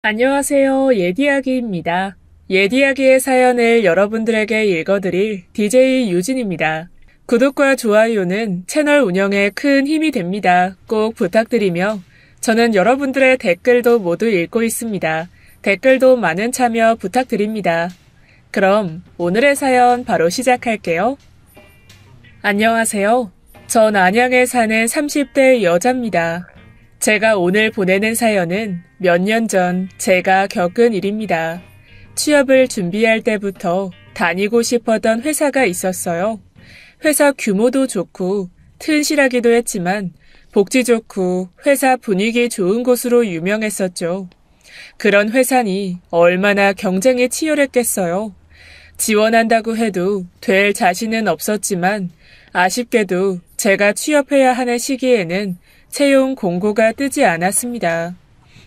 안녕하세요. 예디야기입니다. 예디야기의 사연을 여러분들에게 읽어드릴 DJ 유진입니다. 구독과 좋아요는 채널 운영에 큰 힘이 됩니다. 꼭 부탁드리며 저는 여러분들의 댓글도 모두 읽고 있습니다. 댓글도 많은 참여 부탁드립니다. 그럼 오늘의 사연 바로 시작할게요. 안녕하세요. 전 안양에 사는 30대 여자입니다. 제가 오늘 보내는 사연은 몇 년 전 제가 겪은 일입니다. 취업을 준비할 때부터 다니고 싶었던 회사가 있었어요. 회사 규모도 좋고 튼실하기도 했지만 복지 좋고 회사 분위기 좋은 곳으로 유명했었죠. 그런 회사니 얼마나 경쟁이 치열했겠어요. 지원한다고 해도 될 자신은 없었지만 아쉽게도 제가 취업해야 하는 시기에는 채용 공고가 뜨지 않았습니다.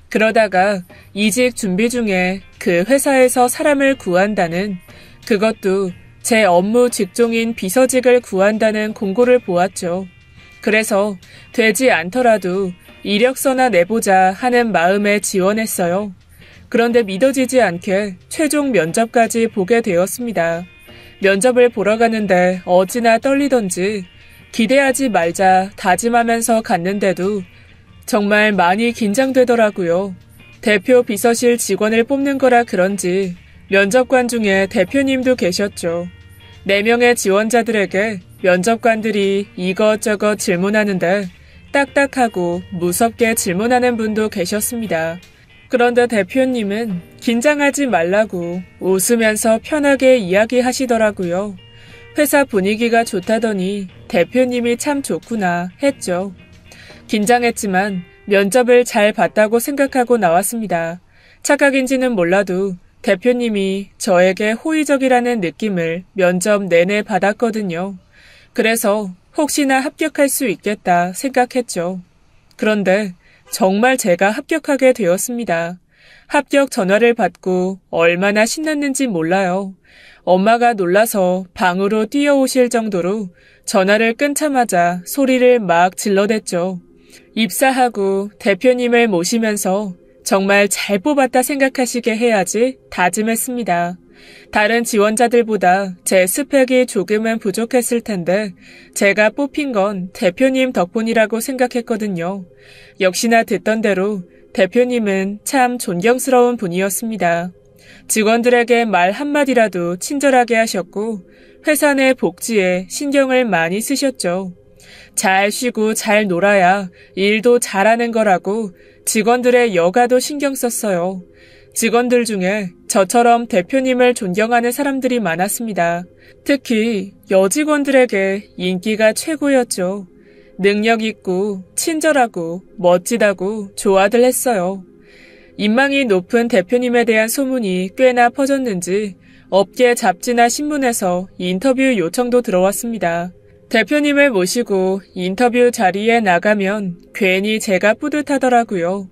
그러다가 이직 준비 중에 그 회사에서 사람을 구한다는, 그것도 제 업무 직종인 비서직을 구한다는 공고를 보았죠. 그래서 되지 않더라도 이력서나 내보자 하는 마음에 지원했어요. 그런데 믿어지지 않게 최종 면접까지 보게 되었습니다. 면접을 보러 가는데 어찌나 떨리던지 기대하지 말자 다짐하면서 갔는데도 정말 많이 긴장되더라고요. 대표 비서실 직원을 뽑는 거라 그런지 면접관 중에 대표님도 계셨죠. 4명의 지원자들에게 면접관들이 이것저것 질문하는데 딱딱하고 무섭게 질문하는 분도 계셨습니다. 그런데 대표님은 긴장하지 말라고 웃으면서 편하게 이야기하시더라고요. 회사 분위기가 좋다더니 대표님이 참 좋구나 했죠. 긴장했지만 면접을 잘 봤다고 생각하고 나왔습니다. 착각인지는 몰라도 대표님이 저에게 호의적이라는 느낌을 면접 내내 받았거든요. 그래서 혹시나 합격할 수 있겠다 생각했죠. 그런데 정말 제가 합격하게 되었습니다. 합격 전화를 받고 얼마나 신났는지 몰라요. 엄마가 놀라서 방으로 뛰어오실 정도로 전화를 끊자마자 소리를 막 질러댔죠. 입사하고 대표님을 모시면서 정말 잘 뽑았다 생각하시게 해야지 다짐했습니다. 다른 지원자들보다 제 스펙이 조금은 부족했을 텐데 제가 뽑힌 건 대표님 덕분이라고 생각했거든요. 역시나 듣던 대로 대표님은 참 존경스러운 분이었습니다. 직원들에게 말 한마디라도 친절하게 하셨고 회사 내 복지에 신경을 많이 쓰셨죠. 잘 쉬고 잘 놀아야 일도 잘하는 거라고 직원들의 여가도 신경 썼어요. 직원들 중에 저처럼 대표님을 존경하는 사람들이 많았습니다. 특히 여직원들에게 인기가 최고였죠. 능력 있고 친절하고 멋지다고 좋아들 했어요. 인망이 높은 대표님에 대한 소문이 꽤나 퍼졌는지 업계 잡지나 신문에서 인터뷰 요청도 들어왔습니다. 대표님을 모시고 인터뷰 자리에 나가면 괜히 제가 뿌듯하더라고요.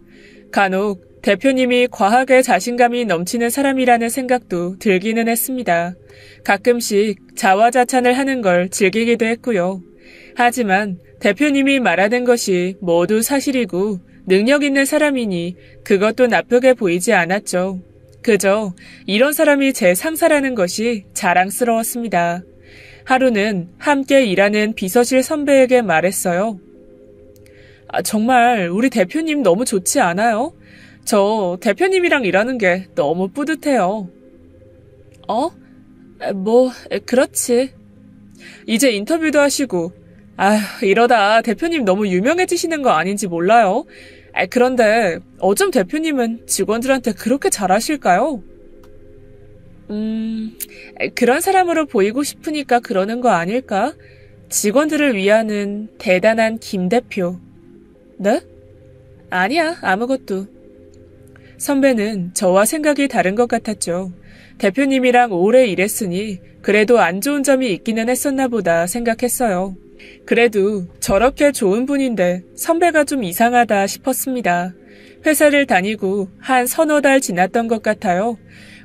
간혹 대표님이 과하게 자신감이 넘치는 사람이라는 생각도 들기는 했습니다. 가끔씩 자화자찬을 하는 걸 즐기기도 했고요. 하지만 대표님이 말하는 것이 모두 사실이고 능력 있는 사람이니 그것도 나쁘게 보이지 않았죠. 그저 이런 사람이 제 상사라는 것이 자랑스러웠습니다. 하루는 함께 일하는 비서실 선배에게 말했어요. 정말 우리 대표님 너무 좋지 않아요? 저 대표님이랑 일하는 게 너무 뿌듯해요. 그렇지. 이제 인터뷰도 하시고, 이러다 대표님 너무 유명해지시는 거 아닌지 몰라요. 그런데 어쩜 대표님은 직원들한테 그렇게 잘하실까요? 그런 사람으로 보이고 싶으니까 그러는 거 아닐까? 직원들을 위하는 대단한 김 대표. 네? 아니야, 아무것도. 선배는 저와 생각이 다른 것 같았죠. 대표님이랑 오래 일했으니 그래도 안 좋은 점이 있기는 했었나 보다 생각했어요. 그래도 저렇게 좋은 분인데 선배가 좀 이상하다 싶었습니다. 회사를 다니고 한 서너 달 지났던 것 같아요.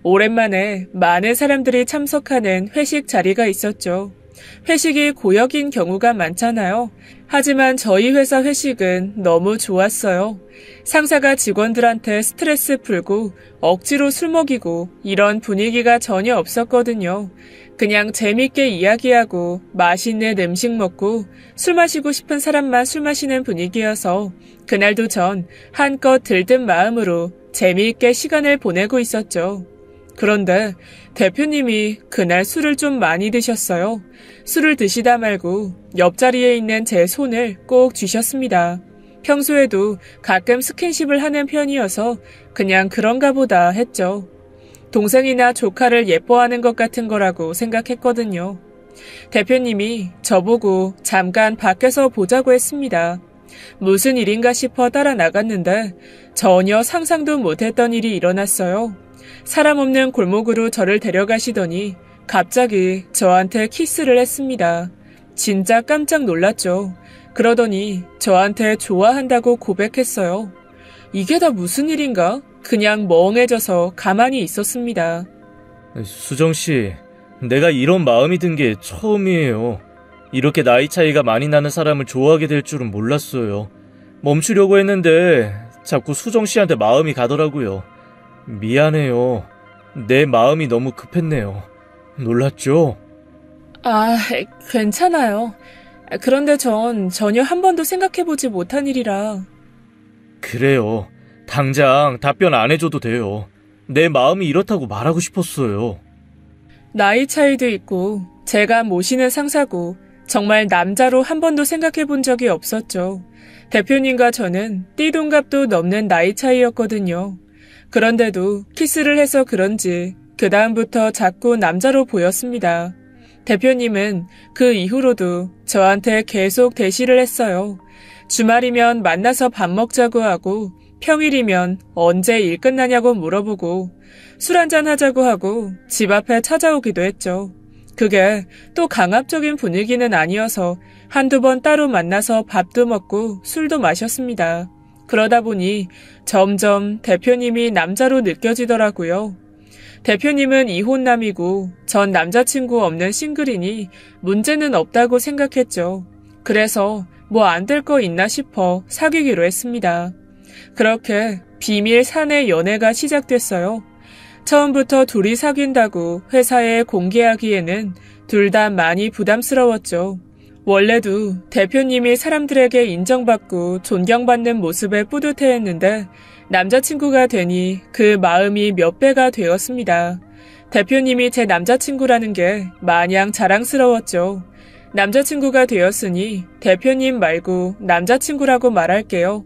오랜만에 많은 사람들이 참석하는 회식 자리가 있었죠. 회식이 고역인 경우가 많잖아요. 하지만 저희 회사 회식은 너무 좋았어요. 상사가 직원들한테 스트레스 풀고 억지로 술 먹이고 이런 분위기가 전혀 없었거든요. 그냥 재밌게 이야기하고 맛있는 음식 먹고 술 마시고 싶은 사람만 술 마시는 분위기여서 그날도 전 한껏 들뜬 마음으로 재미있게 시간을 보내고 있었죠. 그런데 대표님이 그날 술을 좀 많이 드셨어요. 술을 드시다 말고 옆자리에 있는 제 손을 꼭 쥐셨습니다. 평소에도 가끔 스킨십을 하는 편이어서 그냥 그런가 보다 했죠. 동생이나 조카를 예뻐하는 것 같은 거라고 생각했거든요. 대표님이 저보고 잠깐 밖에서 보자고 했습니다. 무슨 일인가 싶어 따라 나갔는데 전혀 상상도 못했던 일이 일어났어요. 사람 없는 골목으로 저를 데려가시더니 갑자기 저한테 키스를 했습니다. 진짜 깜짝 놀랐죠. 그러더니 저한테 좋아한다고 고백했어요. 이게 다 무슨 일인가? 그냥 멍해져서 가만히 있었습니다. 수정씨, 내가 이런 마음이 든 게 처음이에요. 이렇게 나이 차이가 많이 나는 사람을 좋아하게 될 줄은 몰랐어요. 멈추려고 했는데 자꾸 수정씨한테 마음이 가더라고요. 미안해요. 내 마음이 너무 급했네요. 놀랐죠? 괜찮아요. 그런데 전 전혀 한 번도 생각해보지 못한 일이라. 그래요. 당장 답변 안 해줘도 돼요. 내 마음이 이렇다고 말하고 싶었어요. 나이 차이도 있고 제가 모시는 상사고 정말 남자로 한 번도 생각해본 적이 없었죠. 대표님과 저는 띠동갑도 넘는 나이 차이였거든요. 그런데도 키스를 해서 그런지 그 다음부터 자꾸 남자로 보였습니다. 대표님은 그 이후로도 저한테 계속 대시를 했어요. 주말이면 만나서 밥 먹자고 하고 평일이면 언제 일 끝나냐고 물어보고 술 한잔 하자고 하고 집 앞에 찾아오기도 했죠. 그게 또 강압적인 분위기는 아니어서 한두 번 따로 만나서 밥도 먹고 술도 마셨습니다. 그러다 보니 점점 대표님이 남자로 느껴지더라고요. 대표님은 이혼남이고 전 남자친구 없는 싱글이니 문제는 없다고 생각했죠. 그래서 뭐 안 될 거 있나 싶어 사귀기로 했습니다. 그렇게 비밀 사내 연애가 시작됐어요. 처음부터 둘이 사귄다고 회사에 공개하기에는 둘 다 많이 부담스러웠죠. 원래도 대표님이 사람들에게 인정받고 존경받는 모습에 뿌듯해했는데 남자친구가 되니 그 마음이 몇 배가 되었습니다. 대표님이 제 남자친구라는 게 마냥 자랑스러웠죠. 남자친구가 되었으니 대표님 말고 남자친구라고 말할게요.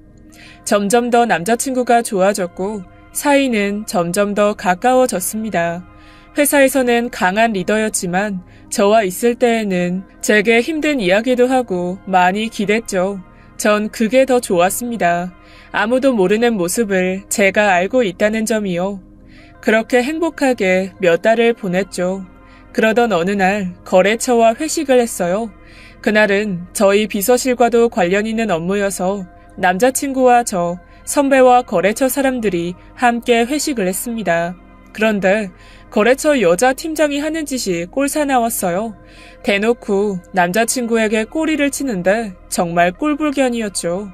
점점 더 남자친구가 좋아졌고 사이는 점점 더 가까워졌습니다. 회사에서는 강한 리더였지만 저와 있을 때에는 제게 힘든 이야기도 하고 많이 기댔죠. 전 그게 더 좋았습니다. 아무도 모르는 모습을 제가 알고 있다는 점이요. 그렇게 행복하게 몇 달을 보냈죠. 그러던 어느 날 거래처와 회식을 했어요. 그날은 저희 비서실과도 관련 있는 업무여서 남자친구와 저, 선배와 거래처 사람들이 함께 회식을 했습니다. 그런데 거래처 여자 팀장이 하는 짓이 꼴사나웠어요. 대놓고 남자친구에게 꼬리를 치는데 정말 꼴불견이었죠.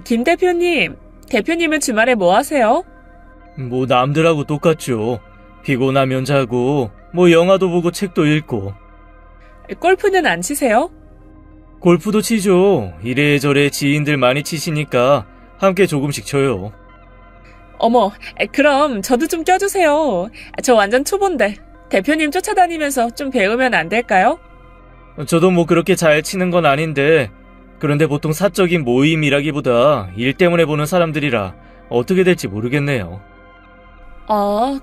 김 대표님, 대표님은 주말에 뭐 하세요? 뭐 남들하고 똑같죠. 피곤하면 자고 뭐 영화도 보고 책도 읽고. 골프는 안 치세요? 골프도 치죠. 이래저래 지인들 많이 치시니까 함께 조금씩 쳐요. 어머, 그럼 저도 좀 껴주세요. 저 완전 초보인데 대표님 쫓아다니면서 좀 배우면 안 될까요? 저도 뭐 그렇게 잘 치는 건 아닌데 그런데 보통 사적인 모임이라기보다 일 때문에 보는 사람들이라 어떻게 될지 모르겠네요.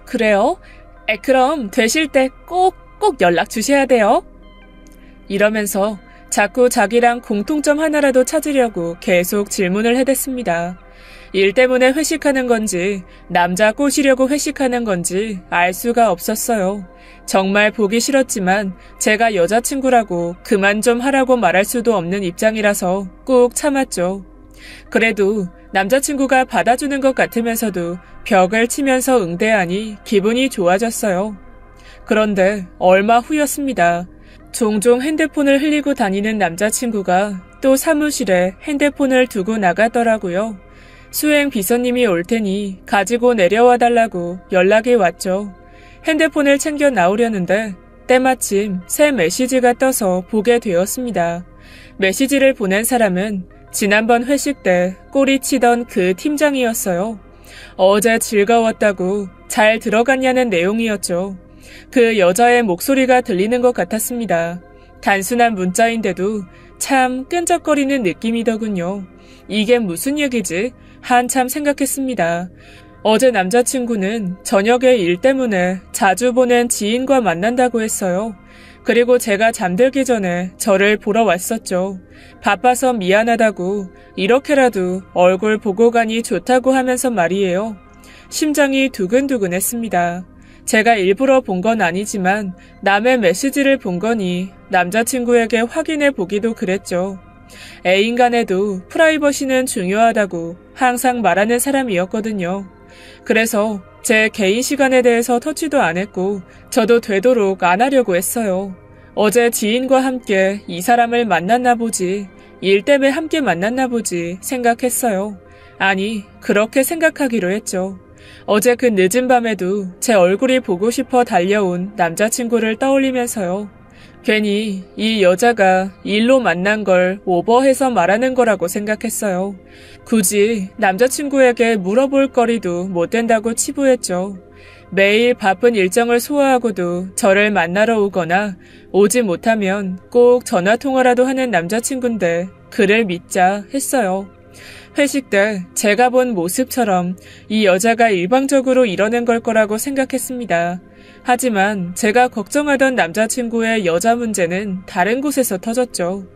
그래요? 그럼 되실 때 꼭 연락 주셔야 돼요. 이러면서 자꾸 자기랑 공통점 하나라도 찾으려고 계속 질문을 해댔습니다. 일 때문에 회식하는 건지 남자 꼬시려고 회식하는 건지 알 수가 없었어요. 정말 보기 싫었지만 제가 여자친구라고 그만 좀 하라고 말할 수도 없는 입장이라서 꾹 참았죠. 그래도 남자친구가 받아주는 것 같으면서도 벽을 치면서 응대하니 기분이 좋아졌어요. 그런데 얼마 후였습니다. 종종 핸드폰을 흘리고 다니는 남자친구가 또 사무실에 핸드폰을 두고 나갔더라고요. 수행 비서님이 올 테니 가지고 내려와 달라고 연락이 왔죠. 핸드폰을 챙겨 나오려는데 때마침 새 메시지가 떠서 보게 되었습니다. 메시지를 보낸 사람은 지난번 회식 때 꼬리치던 그 팀장이었어요. 어제 즐거웠다고 잘 들어갔냐는 내용이었죠. 그 여자의 목소리가 들리는 것 같았습니다. 단순한 문자인데도 참 끈적거리는 느낌이더군요. 이게 무슨 얘기지? 한참 생각했습니다. 어제 남자친구는 저녁에 일 때문에 자주 보는 지인과 만난다고 했어요. 그리고 제가 잠들기 전에 저를 보러 왔었죠. 바빠서 미안하다고 이렇게라도 얼굴 보고 가니 좋다고 하면서 말이에요. 심장이 두근두근했습니다. 제가 일부러 본 건 아니지만 남의 메시지를 본 거니 남자친구에게 확인해 보기도 그랬죠. 애인 간에도 프라이버시는 중요하다고 항상 말하는 사람이었거든요. 그래서 제 개인 시간에 대해서 터치도 안 했고 저도 되도록 안 하려고 했어요. 어제 지인과 함께 이 사람을 만났나 보지, 일 때문에 함께 만났나 보지 생각했어요. 아니, 그렇게 생각하기로 했죠. 어제 그 늦은 밤에도 제 얼굴이 보고 싶어 달려온 남자친구를 떠올리면서요. 괜히 이 여자가 일로 만난 걸 오버해서 말하는 거라고 생각했어요. 굳이 남자친구에게 물어볼 거리도 못 된다고 치부했죠. 매일 바쁜 일정을 소화하고도 저를 만나러 오거나 오지 못하면 꼭 전화통화라도 하는 남자친구인데 그를 믿자 했어요. 회식 때 제가 본 모습처럼 이 여자가 일방적으로 이러는 걸 거라고 생각했습니다. 하지만 제가 걱정하던 남자친구의 여자 문제는 다른 곳에서 터졌죠.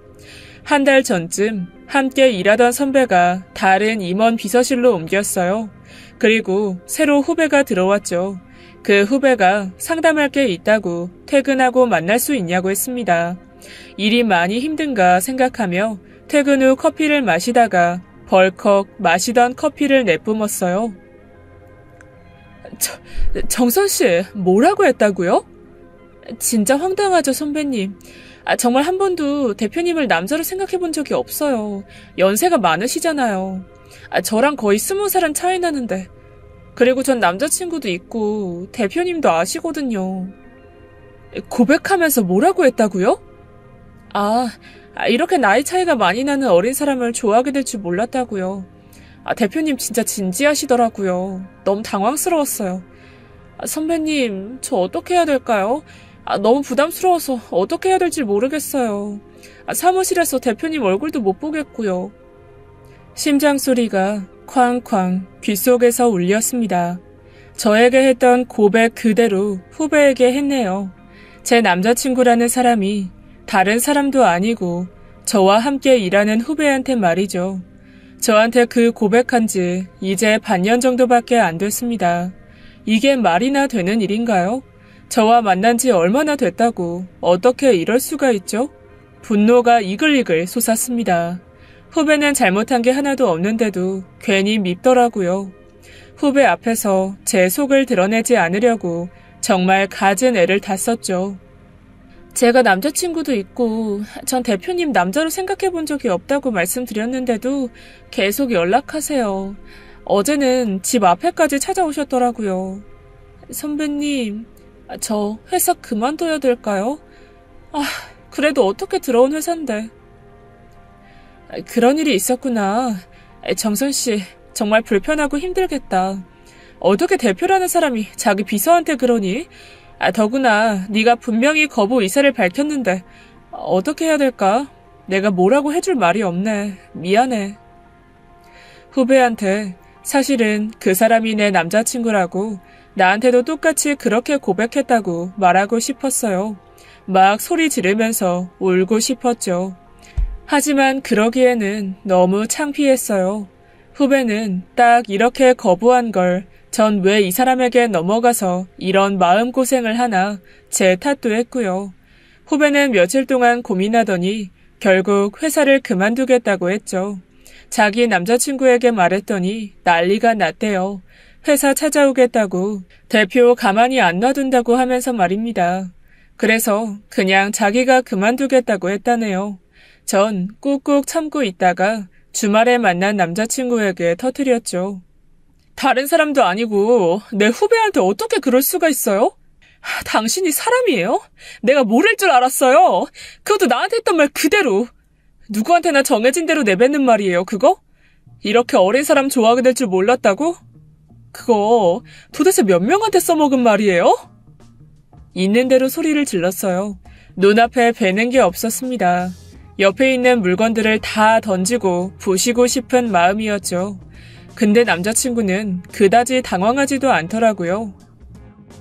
한 달 전쯤 함께 일하던 선배가 다른 임원 비서실로 옮겼어요. 그리고 새로 후배가 들어왔죠. 그 후배가 상담할 게 있다고 퇴근하고 만날 수 있냐고 했습니다. 일이 많이 힘든가 생각하며 퇴근 후 커피를 마시다가 벌컥 마시던 커피를 내뿜었어요. 정선씨, 뭐라고 했다고요? 진짜 황당하죠, 선배님. 정말 한 번도 대표님을 남자로 생각해 본 적이 없어요. 연세가 많으시잖아요. 저랑 거의 20살은 차이 나는데. 그리고 전 남자친구도 있고 대표님도 아시거든요. 고백하면서 뭐라고 했다고요? 이렇게 나이 차이가 많이 나는 어린 사람을 좋아하게 될 줄 몰랐다고요. 대표님 진짜 진지하시더라고요. 너무 당황스러웠어요. 선배님, 저 어떻게 해야 될까요? 너무 부담스러워서 어떻게 해야 될지 모르겠어요. 사무실에서 대표님 얼굴도 못 보겠고요. 심장 소리가 쾅쾅 귓속에서 울렸습니다. 저에게 했던 고백 그대로 후배에게 했네요. 제 남자친구라는 사람이 다른 사람도 아니고 저와 함께 일하는 후배한테 말이죠. 저한테 그 고백한 지 이제 반년 정도밖에 안 됐습니다. 이게 말이나 되는 일인가요? 저와 만난 지 얼마나 됐다고 어떻게 이럴 수가 있죠? 분노가 이글이글 솟았습니다. 후배는 잘못한 게 하나도 없는데도 괜히 밉더라고요. 후배 앞에서 제 속을 드러내지 않으려고 정말 갖은 애를 다 썼죠. 제가 남자친구도 있고 전 대표님 남자로 생각해 본 적이 없다고 말씀드렸는데도 계속 연락하세요. 어제는 집 앞에까지 찾아오셨더라고요. 선배님, 저 회사 그만둬야 될까요? 그래도 어떻게 들어온 회사인데. 그런 일이 있었구나. 정선씨, 정말 불편하고 힘들겠다. 어떻게 대표라는 사람이 자기 비서한테 그러니? 더구나 네가 분명히 거부 의사를 밝혔는데 어떻게 해야 될까? 내가 뭐라고 해줄 말이 없네. 미안해. 후배한테 사실은 그 사람이 내 남자친구라고 나한테도 똑같이 그렇게 고백했다고 말하고 싶었어요. 막 소리 지르면서 울고 싶었죠. 하지만 그러기에는 너무 창피했어요. 후배는 딱 이렇게 거부한 걸 전 왜 이 사람에게 넘어가서 이런 마음고생을 하나 제 탓도 했고요. 후배는 며칠 동안 고민하더니 결국 회사를 그만두겠다고 했죠. 자기 남자친구에게 말했더니 난리가 났대요. 회사 찾아오겠다고 대표 가만히 안 놔둔다고 하면서 말입니다. 그래서 그냥 자기가 그만두겠다고 했다네요. 전 꾹꾹 참고 있다가 주말에 만난 남자친구에게 터뜨렸죠. 다른 사람도 아니고 내 후배한테 어떻게 그럴 수가 있어요? 당신이 사람이에요? 내가 모를 줄 알았어요. 그것도 나한테 했던 말 그대로. 누구한테나 정해진 대로 내뱉는 말이에요, 그거? 이렇게 어린 사람 좋아하게 될 줄 몰랐다고? 그거 도대체 몇 명한테 써먹은 말이에요? 있는 대로 소리를 질렀어요. 눈앞에 뵈는 게 없었습니다. 옆에 있는 물건들을 다 던지고 부시고 싶은 마음이었죠. 근데 남자친구는 그다지 당황하지도 않더라고요.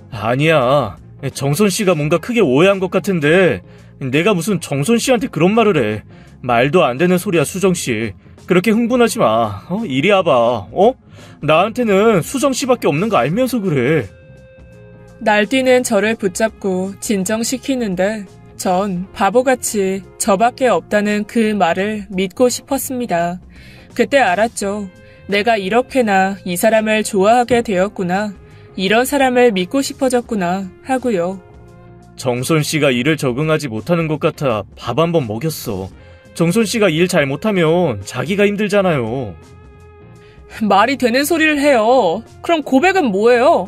아니야. 정선 씨가 뭔가 크게 오해한 것 같은데 내가 무슨 정선 씨한테 그런 말을 해. 말도 안 되는 소리야, 수정 씨. 그렇게 흥분하지 마. 이리 와봐. 나한테는 수정 씨밖에 없는 거 알면서 그래. 날뛰는 저를 붙잡고 진정시키는데 전 바보같이 저밖에 없다는 그 말을 믿고 싶었습니다. 그때 알았죠. 내가 이렇게나 이 사람을 좋아하게 되었구나. 이런 사람을 믿고 싶어졌구나 하고요. 정선 씨가 일을 적응하지 못하는 것 같아 밥 한 번 먹였어. 정선 씨가 일 잘 못하면 자기가 힘들잖아요. 말이 되는 소리를 해요. 그럼 고백은 뭐예요?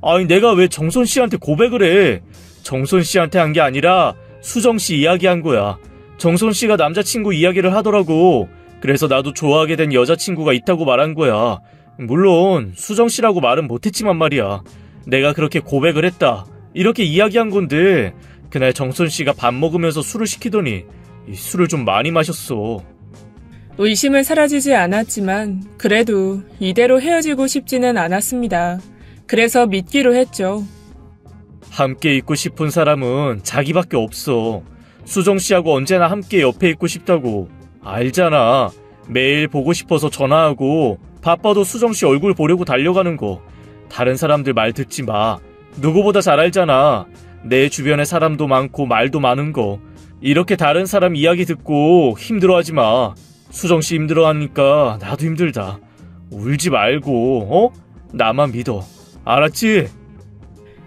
아니 내가 왜 정선 씨한테 고백을 해. 정선 씨한테 한 게 아니라 수정 씨 이야기한 거야. 정선 씨가 남자친구 이야기를 하더라고. 그래서 나도 좋아하게 된 여자친구가 있다고 말한 거야. 물론 수정 씨라고 말은 못했지만 말이야. 내가 그렇게 고백을 했다. 이렇게 이야기한 건데 그날 정선 씨가 밥 먹으면서 술을 시키더니 술을 좀 많이 마셨어. 의심은 사라지지 않았지만 그래도 이대로 헤어지고 싶지는 않았습니다. 그래서 믿기로 했죠. 함께 있고 싶은 사람은 자기밖에 없어. 수정 씨하고 언제나 함께 옆에 있고 싶다고. 알잖아. 매일 보고 싶어서 전화하고 바빠도 수정 씨 얼굴 보려고 달려가는 거. 다른 사람들 말 듣지 마. 누구보다 잘 알잖아. 내 주변에 사람도 많고 말도 많은 거. 이렇게 다른 사람 이야기 듣고 힘들어하지 마. 수정 씨 힘들어하니까 나도 힘들다. 울지 말고 나만 믿어. 알았지?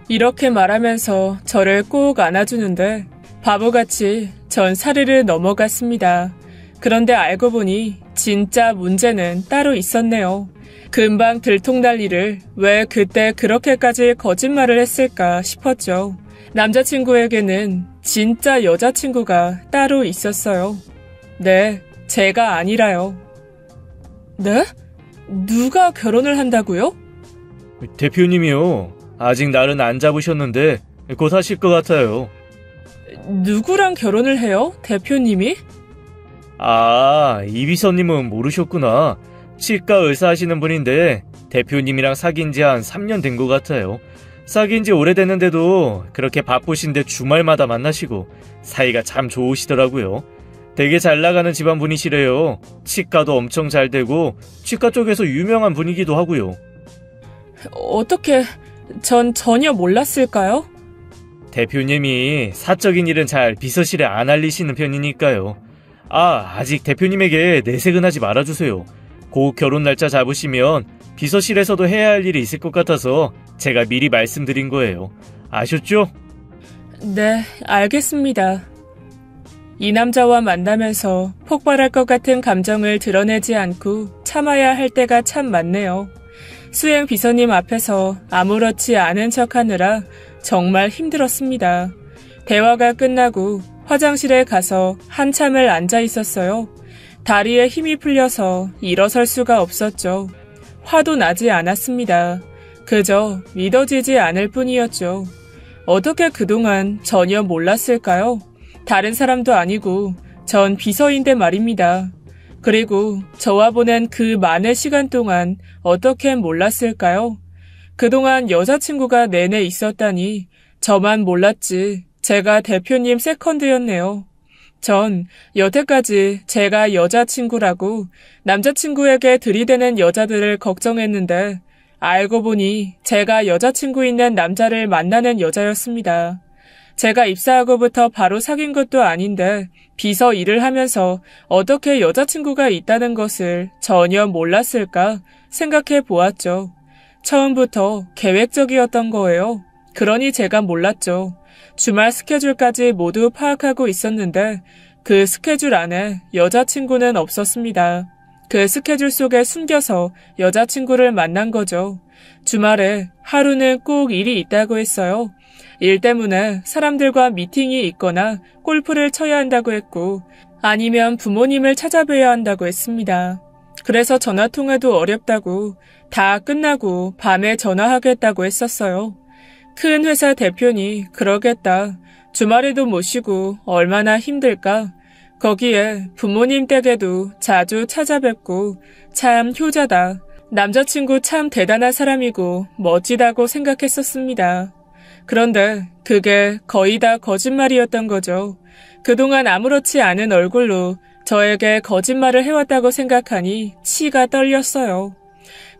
이렇게 말하면서 저를 꼭 안아주는데 바보같이 전 사르르 넘어갔습니다. 그런데 알고 보니 진짜 문제는 따로 있었네요. 금방 들통날 일을 왜 그때 그렇게까지 거짓말을 했을까 싶었죠. 남자친구에게는 진짜 여자친구가 따로 있었어요. 네, 제가 아니라요. 네? 누가 결혼을 한다고요? 대표님이요. 아직 날은 안 잡으셨는데 곧 하실 것 같아요. 누구랑 결혼을 해요? 대표님이? 아, 이비서님은 모르셨구나. 치과 의사 하시는 분인데 대표님이랑 사귄 지 한 3년 된 것 같아요. 사귄 지 오래됐는데도 그렇게 바쁘신데 주말마다 만나시고 사이가 참 좋으시더라고요. 되게 잘 나가는 집안 분이시래요. 치과도 엄청 잘 되고 치과 쪽에서 유명한 분이기도 하고요. 어떻게 전 전혀 몰랐을까요? 대표님이 사적인 일은 잘 비서실에 안 알리시는 편이니까요. 아직 대표님에게 내색은 하지 말아주세요. 곧 결혼 날짜 잡으시면 비서실에서도 해야 할 일이 있을 것 같아서 제가 미리 말씀드린 거예요. 아셨죠? 네, 알겠습니다. 이 남자와 만나면서 폭발할 것 같은 감정을 드러내지 않고 참아야 할 때가 참 많네요. 수행 비서님 앞에서 아무렇지 않은 척하느라 정말 힘들었습니다. 대화가 끝나고 화장실에 가서 한참을 앉아 있었어요. 다리에 힘이 풀려서 일어설 수가 없었죠. 화도 나지 않았습니다. 그저 믿어지지 않을 뿐이었죠. 어떻게 그동안 전혀 몰랐을까요? 다른 사람도 아니고 전 비서인데 말입니다. 그리고 저와 보낸 그 많은 시간 동안 어떻게 몰랐을까요? 그동안 여자친구가 내내 있었다니 저만 몰랐지 제가 대표님 세컨드였네요. 전 여태까지 제가 여자친구라고 남자친구에게 들이대는 여자들을 걱정했는데 알고 보니 제가 여자친구 있는 남자를 만나는 여자였습니다. 제가 입사하고부터 바로 사귄 것도 아닌데 비서 일을 하면서 어떻게 여자친구가 있다는 것을 전혀 몰랐을까 생각해 보았죠. 처음부터 계획적이었던 거예요. 그러니 제가 몰랐죠. 주말 스케줄까지 모두 파악하고 있었는데 그 스케줄 안에 여자친구는 없었습니다. 그 스케줄 속에 숨겨서 여자친구를 만난 거죠. 주말에 하루는 꼭 일이 있다고 했어요. 일 때문에 사람들과 미팅이 있거나 골프를 쳐야 한다고 했고 아니면 부모님을 찾아뵈야 한다고 했습니다. 그래서 전화통화도 어렵다고 다 끝나고 밤에 전화하겠다고 했었어요. 큰 회사 대표니 그러겠다. 주말에도 못 쉬고 얼마나 힘들까. 거기에 부모님 댁에도 자주 찾아뵙고 참 효자다. 남자친구 참 대단한 사람이고 멋지다고 생각했었습니다. 그런데 그게 거의 다 거짓말이었던 거죠. 그동안 아무렇지 않은 얼굴로 저에게 거짓말을 해왔다고 생각하니 치가 떨렸어요.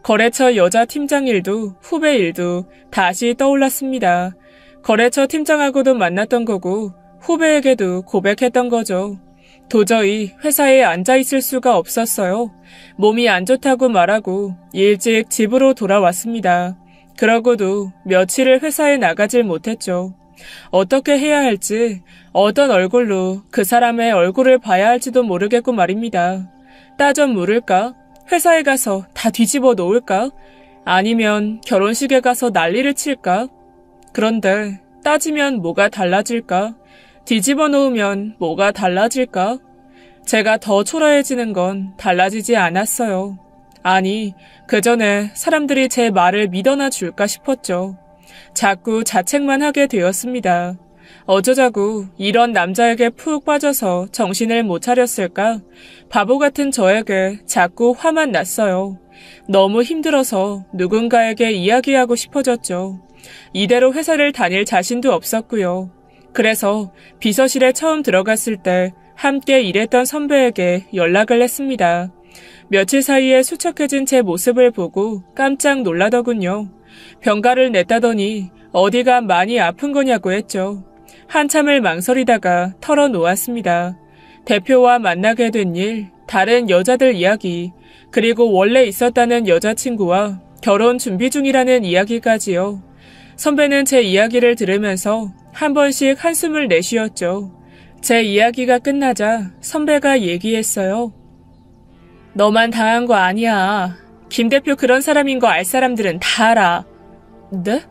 거래처 여자 팀장 일도 후배 일도 다시 떠올랐습니다. 거래처 팀장하고도 만났던 거고 후배에게도 고백했던 거죠. 도저히 회사에 앉아있을 수가 없었어요. 몸이 안 좋다고 말하고 일찍 집으로 돌아왔습니다. 그러고도 며칠을 회사에 나가질 못했죠. 어떻게 해야 할지, 어떤 얼굴로 그 사람의 얼굴을 봐야 할지도 모르겠고 말입니다. 따져 물을까? 회사에 가서 다 뒤집어 놓을까? 아니면 결혼식에 가서 난리를 칠까? 그런데 따지면 뭐가 달라질까? 뒤집어 놓으면 뭐가 달라질까? 제가 더 초라해지는 건 달라지지 않았어요. 아니, 그 전에 사람들이 제 말을 믿어나 줄까 싶었죠. 자꾸 자책만 하게 되었습니다. 어쩌자고 이런 남자에게 푹 빠져서 정신을 못 차렸을까? 바보 같은 저에게 자꾸 화만 났어요. 너무 힘들어서 누군가에게 이야기하고 싶어졌죠. 이대로 회사를 다닐 자신도 없었고요. 그래서 비서실에 처음 들어갔을 때 함께 일했던 선배에게 연락을 했습니다. 며칠 사이에 수척해진 제 모습을 보고 깜짝 놀라더군요. 병가를 냈다더니 어디가 많이 아픈 거냐고 했죠. 한참을 망설이다가 털어놓았습니다. 대표와 만나게 된 일, 다른 여자들 이야기, 그리고 원래 있었다는 여자친구와 결혼 준비 중이라는 이야기까지요. 선배는 제 이야기를 들으면서 한 번씩 한숨을 내쉬었죠. 제 이야기가 끝나자 선배가 얘기했어요. 너만 당한 거 아니야. 김 대표 그런 사람인 거 알 사람들은 다 알아. 네?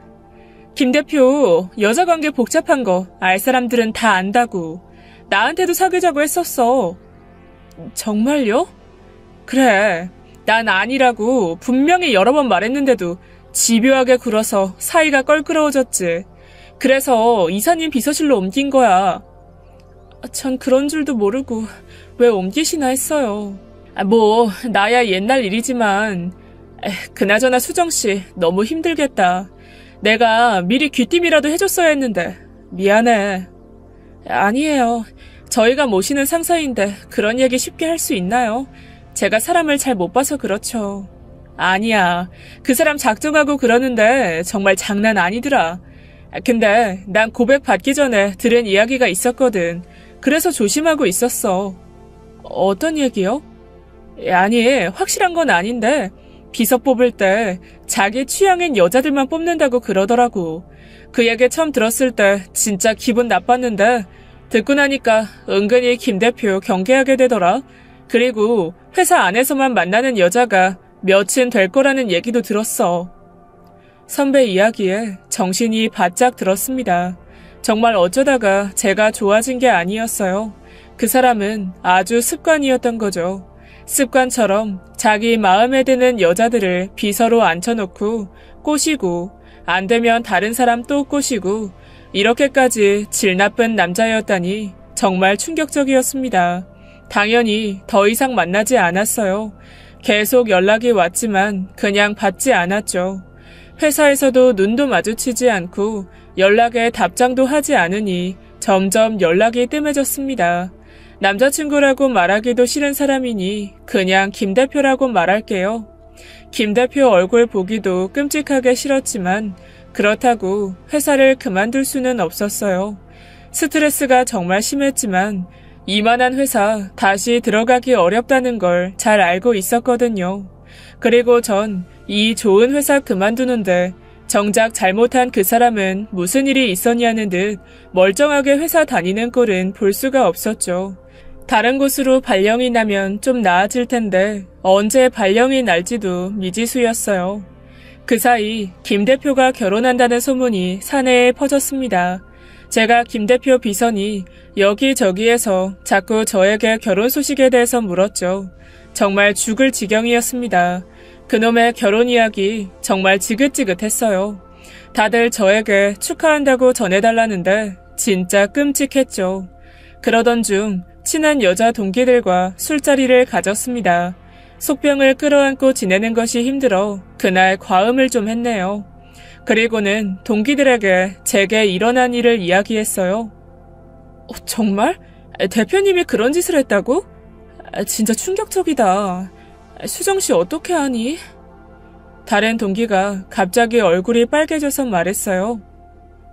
김 대표 여자 관계 복잡한 거 알 사람들은 다 안다고. 나한테도 사귀자고 했었어. 정말요? 그래. 난 아니라고 분명히 여러 번 말했는데도 집요하게 굴어서 사이가 껄끄러워졌지. 그래서 이사님 비서실로 옮긴 거야. 전 그런 줄도 모르고 왜 옮기시나 했어요. 나야 옛날 일이지만 그나저나 수정씨 너무 힘들겠다. 내가 미리 귀띔이라도 해줬어야 했는데 미안해. 아니에요. 저희가 모시는 상사인데 그런 얘기 쉽게 할 수 있나요? 제가 사람을 잘 못 봐서 그렇죠. 아니야. 그 사람 작정하고 그러는데 정말 장난 아니더라. 근데 난 고백 받기 전에 들은 이야기가 있었거든. 그래서 조심하고 있었어. 어떤 얘기요? 아니, 확실한 건 아닌데 비서 뽑을 때 자기 취향인 여자들만 뽑는다고 그러더라고. 그 얘기 처음 들었을 때 진짜 기분 나빴는데 듣고 나니까 은근히 김 대표 경계하게 되더라. 그리고 회사 안에서만 만나는 여자가 몇은 될 거라는 얘기도 들었어. 선배 이야기에 정신이 바짝 들었습니다. 정말 어쩌다가 제가 좋아진 게 아니었어요. 그 사람은 아주 습관이었던 거죠. 습관처럼 자기 마음에 드는 여자들을 비서로 앉혀놓고 꼬시고 안 되면 다른 사람 또 꼬시고 이렇게까지 질 나쁜 남자였다니 정말 충격적이었습니다. 당연히 더 이상 만나지 않았어요. 계속 연락이 왔지만 그냥 받지 않았죠. 회사에서도 눈도 마주치지 않고 연락에 답장도 하지 않으니 점점 연락이 뜸해졌습니다. 남자친구라고 말하기도 싫은 사람이니 그냥 김 대표라고 말할게요. 김 대표 얼굴 보기도 끔찍하게 싫었지만 그렇다고 회사를 그만둘 수는 없었어요. 스트레스가 정말 심했지만 이만한 회사 다시 들어가기 어렵다는 걸 잘 알고 있었거든요. 그리고 전 이 좋은 회사 그만두는데 정작 잘못한 그 사람은 무슨 일이 있었냐는 듯 멀쩡하게 회사 다니는 꼴은 볼 수가 없었죠. 다른 곳으로 발령이 나면 좀 나아질 텐데 언제 발령이 날지도 미지수였어요. 그 사이 김 대표가 결혼한다는 소문이 사내에 퍼졌습니다. 제가 김 대표 비서니 여기저기에서 자꾸 저에게 결혼 소식에 대해서 물었죠. 정말 죽을 지경이었습니다. 그놈의 결혼 이야기 정말 지긋지긋했어요. 다들 저에게 축하한다고 전해달라는데 진짜 끔찍했죠. 그러던 중 친한 여자 동기들과 술자리를 가졌습니다. 속병을 끌어안고 지내는 것이 힘들어 그날 과음을 좀 했네요. 그리고는 동기들에게 제게 일어난 일을 이야기했어요. 정말? 대표님이 그런 짓을 했다고? 진짜 충격적이다. 수정씨 어떻게 하니? 다른 동기가 갑자기 얼굴이 빨개져서 말했어요.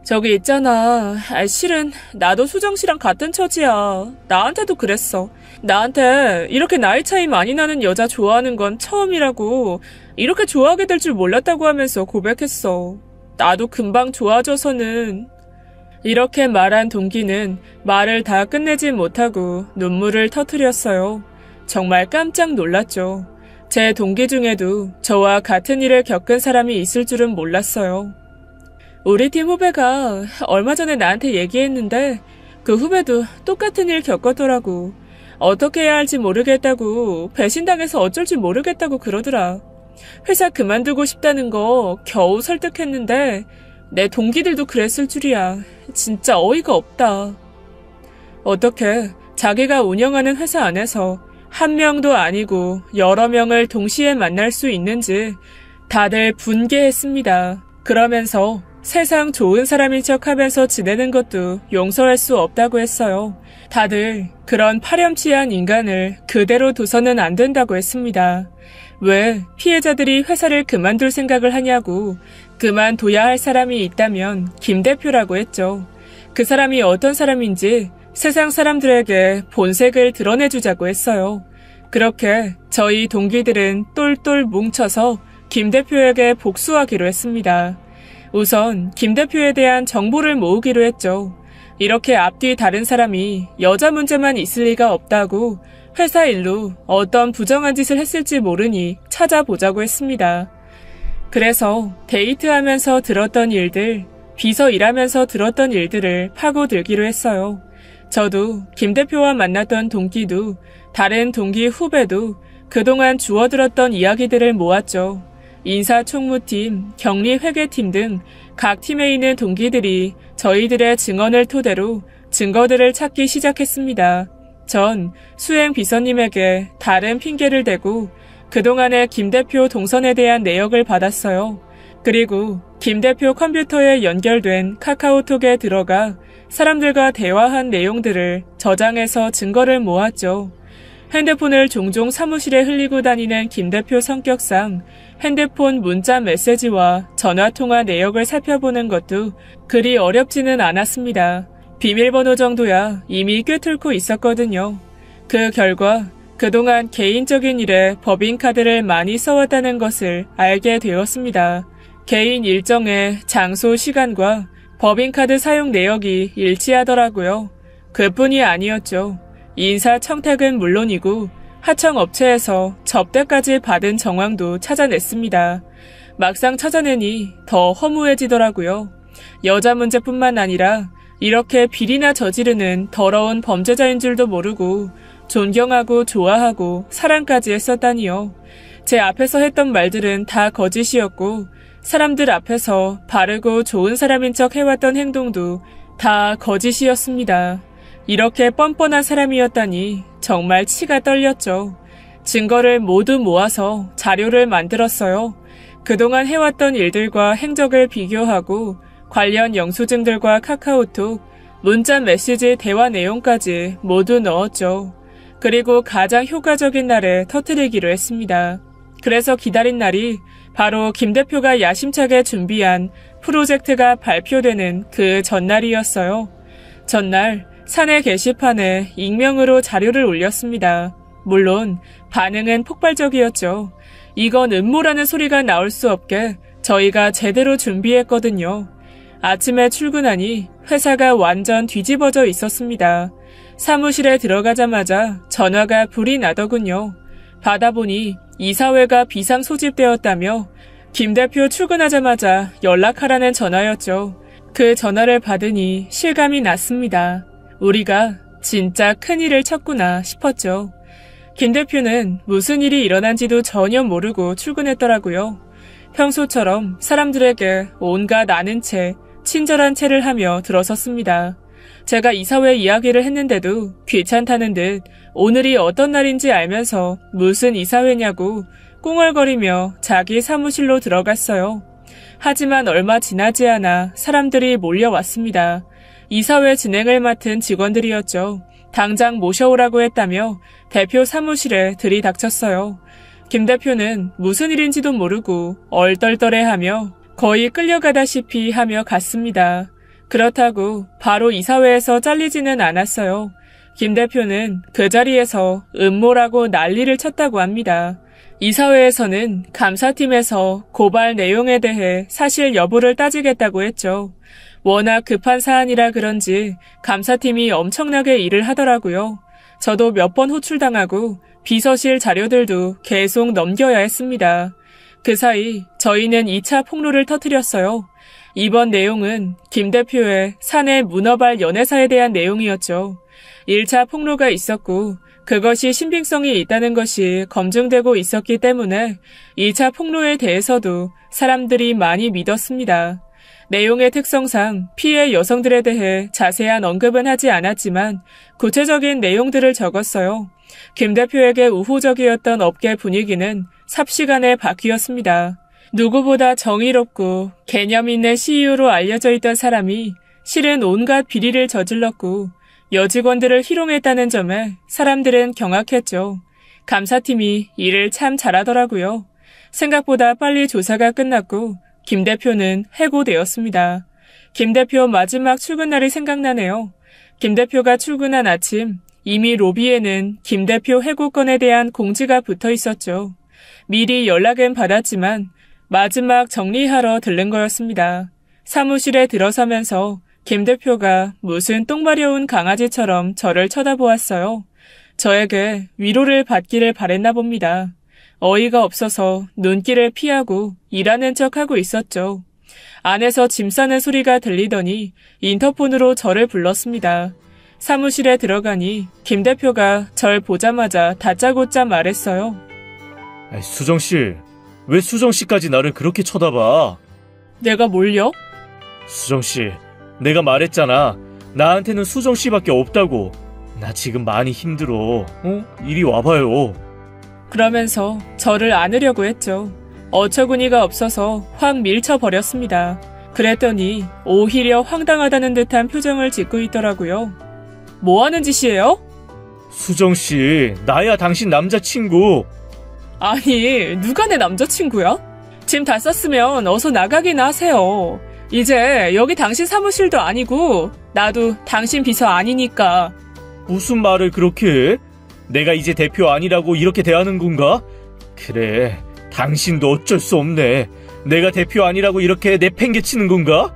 저기 있잖아. 실은 나도 수정씨랑 같은 처지야. 나한테도 그랬어. 나한테 이렇게 나이 차이 많이 나는 여자 좋아하는 건 처음이라고, 이렇게 좋아하게 될 줄 몰랐다고 하면서 고백했어. 나도 금방 좋아져서는. 이렇게 말한 동기는 말을 다 끝내지 못하고 눈물을 터뜨렸어요. 정말 깜짝 놀랐죠. 제 동기 중에도 저와 같은 일을 겪은 사람이 있을 줄은 몰랐어요. 우리 팀 후배가 얼마 전에 나한테 얘기했는데 그 후배도 똑같은 일 겪었더라고. 어떻게 해야 할지 모르겠다고, 배신당해서 어쩔지 모르겠다고 그러더라. 회사 그만두고 싶다는 거 겨우 설득했는데 내 동기들도 그랬을 줄이야. 진짜 어이가 없다. 어떻게 자기가 운영하는 회사 안에서 한 명도 아니고 여러 명을 동시에 만날 수 있는지 다들 분개했습니다. 그러면서 세상 좋은 사람인 척하면서 지내는 것도 용서할 수 없다고 했어요. 다들 그런 파렴치한 인간을 그대로 둬서는 안 된다고 했습니다. 왜 피해자들이 회사를 그만둘 생각을 하냐고, 그만둬야 할 사람이 있다면 김 대표라고 했죠. 그 사람이 어떤 사람인지 세상 사람들에게 본색을 드러내주자고 했어요. 그렇게 저희 동기들은 똘똘 뭉쳐서 김 대표에게 복수하기로 했습니다. 우선 김 대표에 대한 정보를 모으기로 했죠. 이렇게 앞뒤 다른 사람이 여자 문제만 있을 리가 없다고, 회사 일로 어떤 부정한 짓을 했을지 모르니 찾아보자고 했습니다. 그래서 데이트하면서 들었던 일들, 비서 일하면서 들었던 일들을 파고들기로 했어요. 저도 김 대표와 만났던 동기도 다른 동기 후배도 그동안 주워들었던 이야기들을 모았죠. 인사총무팀, 격리회계팀 등 각 팀에 있는 동기들이 저희들의 증언을 토대로 증거들을 찾기 시작했습니다. 전 수행 비서님에게 다른 핑계를 대고 그동안의 김 대표 동선에 대한 내역을 받았어요. 그리고 김 대표 컴퓨터에 연결된 카카오톡에 들어가 사람들과 대화한 내용들을 저장해서 증거를 모았죠. 핸드폰을 종종 사무실에 흘리고 다니는 김 대표 성격상 핸드폰 문자 메시지와 전화통화 내역을 살펴보는 것도 그리 어렵지는 않았습니다. 비밀번호 정도야 이미 꿰뚫고 있었거든요. 그 결과 그동안 개인적인 일에 법인카드를 많이 써왔다는 것을 알게 되었습니다. 개인 일정의 장소, 시간과 법인카드 사용 내역이 일치하더라고요. 그뿐이 아니었죠. 인사청탁은 물론이고 하청업체에서 접대까지 받은 정황도 찾아냈습니다. 막상 찾아내니 더 허무해지더라고요. 여자 문제뿐만 아니라 이렇게 비리나 저지르는 더러운 범죄자인 줄도 모르고 존경하고 좋아하고 사랑까지 했었다니요. 제 앞에서 했던 말들은 다 거짓이었고 사람들 앞에서 바르고 좋은 사람인 척 해왔던 행동도 다 거짓이었습니다. 이렇게 뻔뻔한 사람이었다니 정말 치가 떨렸죠. 증거를 모두 모아서 자료를 만들었어요. 그동안 해왔던 일들과 행적을 비교하고 관련 영수증들과 카카오톡, 문자 메시지 대화 내용까지 모두 넣었죠. 그리고 가장 효과적인 날에 터뜨리기로 했습니다. 그래서 기다린 날이 바로 김 대표가 야심차게 준비한 프로젝트가 발표되는 그 전날이었어요. 전날 사내 게시판에 익명으로 자료를 올렸습니다. 물론 반응은 폭발적이었죠. 이건 음모라는 소리가 나올 수 없게 저희가 제대로 준비했거든요. 아침에 출근하니 회사가 완전 뒤집어져 있었습니다. 사무실에 들어가자마자 전화가 불이 나더군요. 받아보니 이사회가 비상 소집되었다며 김 대표 출근하자마자 연락하라는 전화였죠. 그 전화를 받으니 실감이 났습니다. 우리가 진짜 큰일을 쳤구나 싶었죠. 김 대표는 무슨 일이 일어난지도 전혀 모르고 출근했더라고요. 평소처럼 사람들에게 온갖 아는 채, 친절한 체를 하며 들어섰습니다. 제가 이사회 이야기를 했는데도 귀찮다는 듯 오늘이 어떤 날인지 알면서 무슨 이사회냐고 꿍얼거리며 자기 사무실로 들어갔어요. 하지만 얼마 지나지 않아 사람들이 몰려왔습니다. 이사회 진행을 맡은 직원들이었죠. 당장 모셔오라고 했다며 대표 사무실에 들이닥쳤어요. 김 대표는 무슨 일인지도 모르고 얼떨떨해하며 거의 끌려가다시피 하며 갔습니다. 그렇다고 바로 이사회에서 잘리지는 않았어요. 김 대표는 그 자리에서 음모라고 난리를 쳤다고 합니다. 이사회에서는 감사팀에서 고발 내용에 대해 사실 여부를 따지겠다고 했죠. 워낙 급한 사안이라 그런지 감사팀이 엄청나게 일을 하더라고요. 저도 몇 번 호출당하고 비서실 자료들도 계속 넘겨야 했습니다. 그 사이 저희는 2차 폭로를 터뜨렸어요. 이번 내용은 김 대표의 사내 문어발 연애사에 대한 내용이었죠. 1차 폭로가 있었고 그것이 신빙성이 있다는 것이 검증되고 있었기 때문에 2차 폭로에 대해서도 사람들이 많이 믿었습니다. 내용의 특성상 피해 여성들에 대해 자세한 언급은 하지 않았지만 구체적인 내용들을 적었어요. 김 대표에게 우호적이었던 업계 분위기는 삽시간에 바뀌었습니다. 누구보다 정의롭고 개념 있는 CEO로 알려져 있던 사람이 실은 온갖 비리를 저질렀고 여직원들을 희롱했다는 점에 사람들은 경악했죠. 감사팀이 일을 참 잘하더라고요. 생각보다 빨리 조사가 끝났고 김 대표는 해고되었습니다. 김 대표 마지막 출근 날이 생각나네요. 김 대표가 출근한 아침 이미 로비에는 김 대표 해고건에 대한 공지가 붙어 있었죠. 미리 연락은 받았지만 마지막 정리하러 들른 거였습니다. 사무실에 들어서면서 김 대표가 무슨 똥 마려운 강아지처럼 저를 쳐다보았어요. 저에게 위로를 받기를 바랬나 봅니다. 어이가 없어서 눈길을 피하고 일하는 척하고 있었죠. 안에서 짐 싸는 소리가 들리더니 인터폰으로 저를 불렀습니다. 사무실에 들어가니 김 대표가 절 보자마자 다짜고짜 말했어요. 수정씨, 왜 수정씨까지 나를 그렇게 쳐다봐? 내가 뭘요? 수정씨, 내가 말했잖아. 나한테는 수정씨밖에 없다고. 나 지금 많이 힘들어. 이리 와봐요. 그러면서 저를 안으려고 했죠. 어처구니가 없어서 확 밀쳐버렸습니다. 그랬더니 오히려 황당하다는 듯한 표정을 짓고 있더라고요. 뭐 하는 짓이에요? 수정씨, 나야 당신 남자친구. 아니, 누가 내 남자친구야? 짐 다 쌌으면 어서 나가기나 하세요. 이제 여기 당신 사무실도 아니고 나도 당신 비서 아니니까. 무슨 말을 그렇게 해? 내가 이제 대표 아니라고 이렇게 대하는 건가? 그래, 당신도 어쩔 수 없네. 내가 대표 아니라고 이렇게 내팽개치는 건가?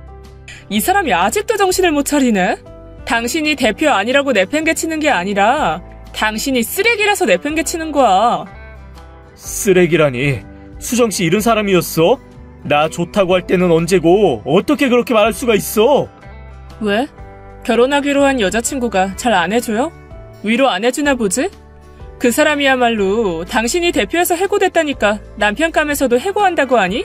이 사람이 아직도 정신을 못 차리네? 당신이 대표 아니라고 내팽개치는 게 아니라 당신이 쓰레기라서 내팽개치는 거야. 쓰레기라니? 수정씨 이런 사람이었어? 나 좋다고 할 때는 언제고 어떻게 그렇게 말할 수가 있어? 왜? 결혼하기로 한 여자친구가 잘 안 해줘요? 위로 안 해주나 보지? 그 사람이야말로 당신이 대표에서 해고됐다니까 남편 감에서도 해고한다고 하니?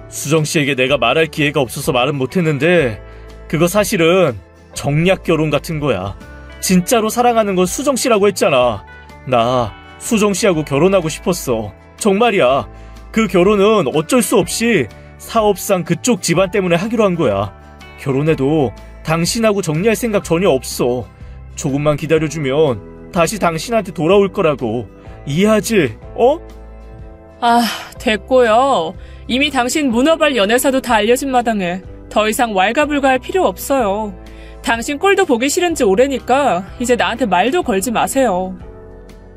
수정씨에게 내가 말할 기회가 없어서 말은 못했는데 그거 사실은 정략 결혼 같은 거야. 진짜로 사랑하는 건 수정씨라고 했잖아. 나 수정씨하고 결혼하고 싶었어. 정말이야. 그 결혼은 어쩔 수 없이 사업상 그쪽 집안 때문에 하기로 한 거야. 결혼해도 당신하고 정리할 생각 전혀 없어. 조금만 기다려주면 다시 당신한테 돌아올 거라고. 이해하지? 아, 됐고요. 이미 당신 문어발 연애사도 다 알려진 마당에 더 이상 왈가불가할 필요 없어요. 당신 꼴도 보기 싫은 지 오래니까 이제 나한테 말도 걸지 마세요.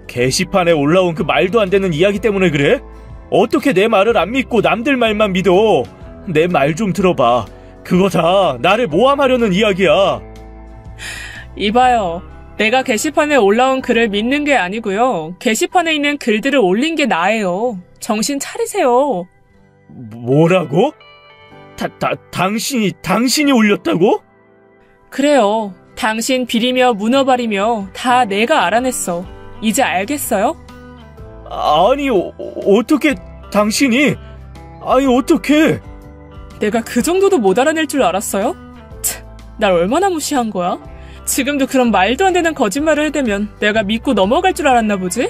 게시판에 올라온 그 말도 안 되는 이야기 때문에 그래? 어떻게 내 말을 안 믿고 남들 말만 믿어? 내 말 좀 들어봐. 그거 다 나를 모함하려는 이야기야. 이봐요. 내가 게시판에 올라온 글을 믿는 게 아니고요. 게시판에 있는 글들을 올린 게 나예요. 정신 차리세요. 뭐라고? 당신이 올렸다고? 그래요. 당신 비리며 문어발이며 다 내가 알아냈어. 이제 알겠어요? 아니, 어떻게 당신이... 아니, 어떻게... 내가 그 정도도 못 알아낼 줄 알았어요? 참, 날 얼마나 무시한 거야? 지금도 그런 말도 안 되는 거짓말을 해대면 내가 믿고 넘어갈 줄 알았나 보지?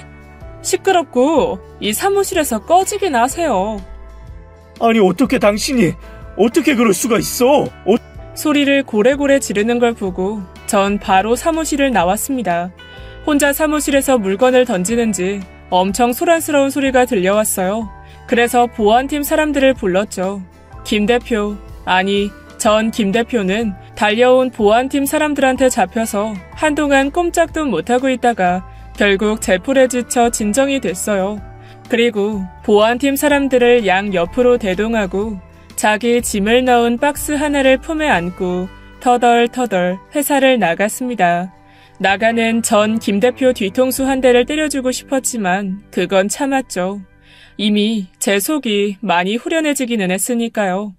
시끄럽고 이 사무실에서 꺼지기나 하세요. 아니, 어떻게 당신이... 어떻게 그럴 수가 있어? 소리를 고래고래 지르는 걸 보고 전 바로 사무실을 나왔습니다. 혼자 사무실에서 물건을 던지는지 엄청 소란스러운 소리가 들려왔어요. 그래서 보안팀 사람들을 불렀죠. 김 대표, 아니 전 김 대표는 달려온 보안팀 사람들한테 잡혀서 한동안 꼼짝도 못하고 있다가 결국 제풀에 지쳐 진정이 됐어요. 그리고 보안팀 사람들을 양 옆으로 대동하고 자기 짐을 넣은 박스 하나를 품에 안고 터덜터덜 회사를 나갔습니다. 나가는 전 김 대표 뒤통수 한 대를 때려주고 싶었지만 그건 참았죠. 이미 제 속이 많이 후련해지기는 했으니까요.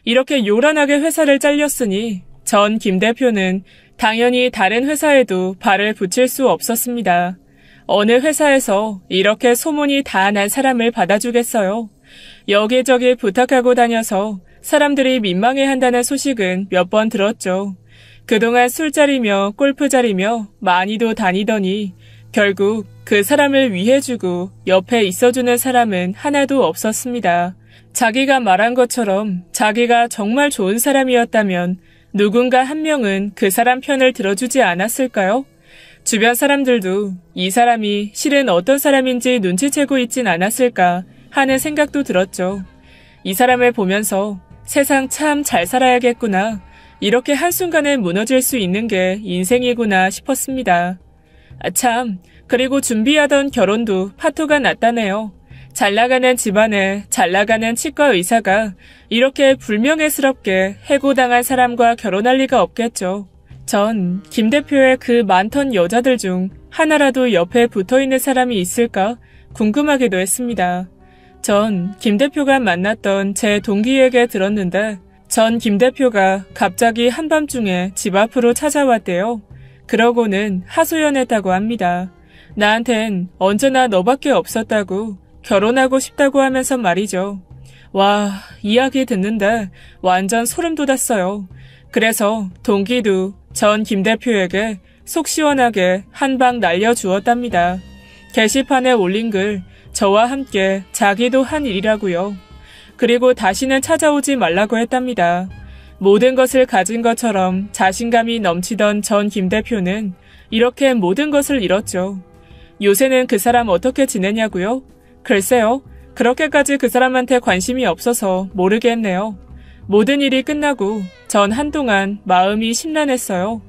이렇게 요란하게 회사를 잘렸으니 전 김 대표는 당연히 다른 회사에도 발을 붙일 수 없었습니다. 어느 회사에서 이렇게 소문이 다 난 사람을 받아주겠어요. 여기저기 부탁하고 다녀서 사람들이 민망해한다는 소식은 몇 번 들었죠. 그동안 술자리며 골프자리며 많이도 다니더니 결국 그 사람을 위해주고 옆에 있어주는 사람은 하나도 없었습니다. 자기가 말한 것처럼 자기가 정말 좋은 사람이었다면 누군가 한 명은 그 사람 편을 들어주지 않았을까요? 주변 사람들도 이 사람이 실은 어떤 사람인지 눈치채고 있진 않았을까 하는 생각도 들었죠. 이 사람을 보면서 세상 참 잘 살아야겠구나. 이렇게 한순간에 무너질 수 있는 게 인생이구나 싶었습니다. 참, 그리고 준비하던 결혼도 파토가 났다네요. 잘나가는 집안에 잘나가는 치과 의사가 이렇게 불명예스럽게 해고당한 사람과 결혼할 리가 없겠죠. 전 김 대표의 그 많던 여자들 중 하나라도 옆에 붙어있는 사람이 있을까 궁금하기도 했습니다. 전 김 대표가 만났던 제 동기에게 들었는데 전 김 대표가 갑자기 한밤중에 집 앞으로 찾아왔대요. 그러고는 하소연했다고 합니다. 나한텐 언제나 너밖에 없었다고 결혼하고 싶다고 하면서 말이죠. 와, 이야기 듣는데 완전 소름 돋았어요. 그래서 동기도 전 김 대표에게 속 시원하게 한 방 날려주었답니다. 게시판에 올린 글 저와 함께 자기도 한 일이라고요. 그리고 다시는 찾아오지 말라고 했답니다. 모든 것을 가진 것처럼 자신감이 넘치던 전 김 대표는 이렇게 모든 것을 잃었죠. 요새는 그 사람 어떻게 지내냐고요? 글쎄요. 그렇게까지 그 사람한테 관심이 없어서 모르겠네요. 모든 일이 끝나고 전 한동안 마음이 심란했어요.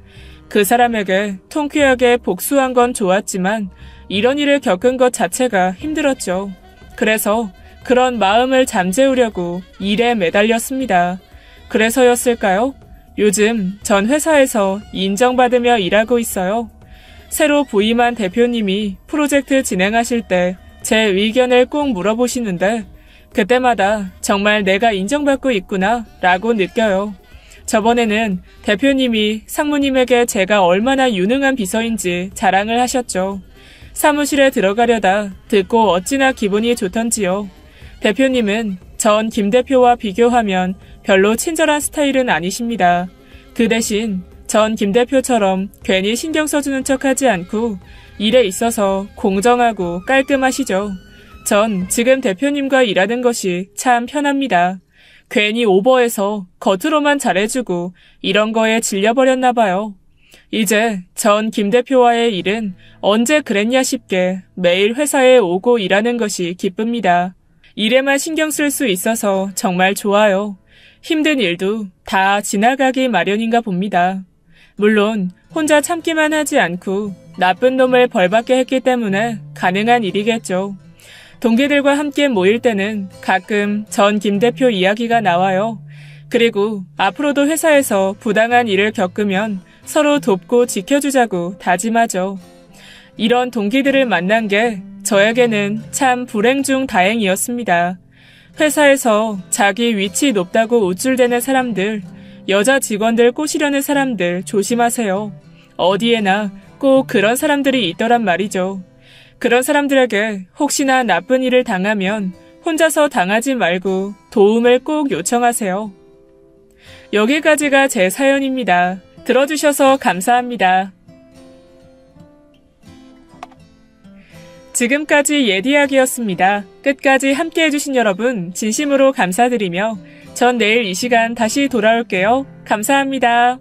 그 사람에게 통쾌하게 복수한 건 좋았지만 이런 일을 겪은 것 자체가 힘들었죠. 그래서 그런 마음을 잠재우려고 일에 매달렸습니다. 그래서였을까요? 요즘 전 회사에서 인정받으며 일하고 있어요. 새로 부임한 대표님이 프로젝트 진행하실 때 제 의견을 꼭 물어보시는데 그때마다 정말 내가 인정받고 있구나 라고 느껴요. 저번에는 대표님이 상무님에게 제가 얼마나 유능한 비서인지 자랑을 하셨죠. 사무실에 들어가려다 듣고 어찌나 기분이 좋던지요. 대표님은 전 김 대표와 비교하면 별로 친절한 스타일은 아니십니다. 그 대신 전 김 대표처럼 괜히 신경 써주는 척하지 않고 일에 있어서 공정하고 깔끔하시죠. 전 지금 대표님과 일하는 것이 참 편합니다. 괜히 오버해서 겉으로만 잘해주고 이런 거에 질려버렸나 봐요. 이제 전 김 대표와의 일은 언제 그랬냐 싶게 매일 회사에 오고 일하는 것이 기쁩니다. 일에만 신경 쓸 수 있어서 정말 좋아요. 힘든 일도 다 지나가기 마련인가 봅니다. 물론 혼자 참기만 하지 않고 나쁜 놈을 벌받게 했기 때문에 가능한 일이겠죠. 동기들과 함께 모일 때는 가끔 전 김 대표 이야기가 나와요. 그리고 앞으로도 회사에서 부당한 일을 겪으면 서로 돕고 지켜주자고 다짐하죠. 이런 동기들을 만난 게 저에게는 참 불행 중 다행이었습니다. 회사에서 자기 위치 높다고 우쭐대는 사람들, 여자 직원들 꼬시려는 사람들 조심하세요. 어디에나 꼭 그런 사람들이 있더란 말이죠. 그런 사람들에게 혹시나 나쁜 일을 당하면 혼자서 당하지 말고 도움을 꼭 요청하세요. 여기까지가 제 사연입니다. 들어주셔서 감사합니다. 지금까지 예디약이었습니다. 끝까지 함께해주신 여러분 진심으로 감사드리며 전 내일 이 시간 다시 돌아올게요. 감사합니다.